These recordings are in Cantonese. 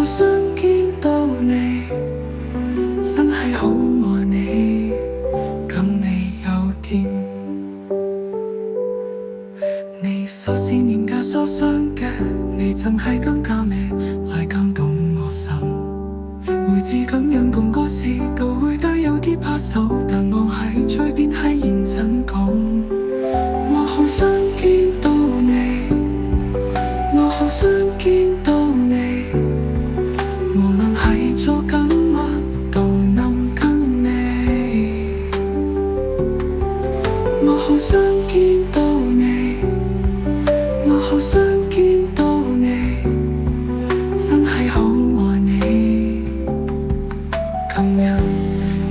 好想見到你，真係好愛你，咁你有點。你所思念家所想嘅，你真係更加美，來更動我心。每次咁樣共歌時，都會覺有啲怕手，但我喺嘴邊係認真講。我好想見到你，我好想見到你，無論係做緊乜都能跟你。我好想見到你，我好想見到你，真係好愛你。今日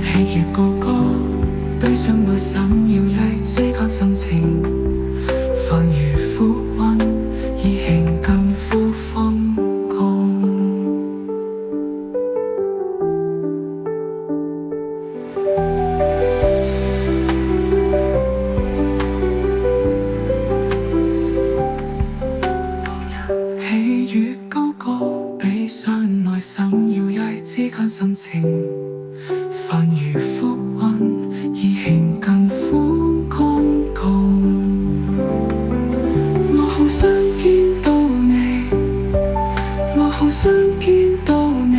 喜悅個個，對上內閃耀曳這刻心情，煩如苦溫，已經近乎瘋狂。喜悅高歌，比上內閃耀曳之間心情，煩如苦溫，已經近乎瘋狂。我好想見到你，我好想見到你，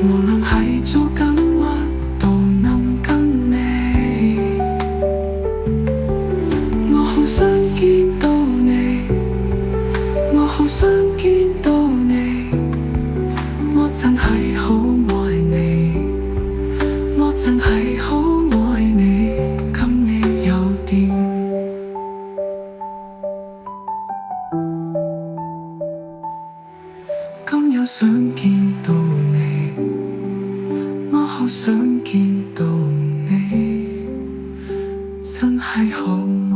無論係做緊乜都能跟你。我好想見到你，我好想見到你，我真係好愛你，我真係好愛你，咁你有點。今夜想見到你，我好想見到你，真係好。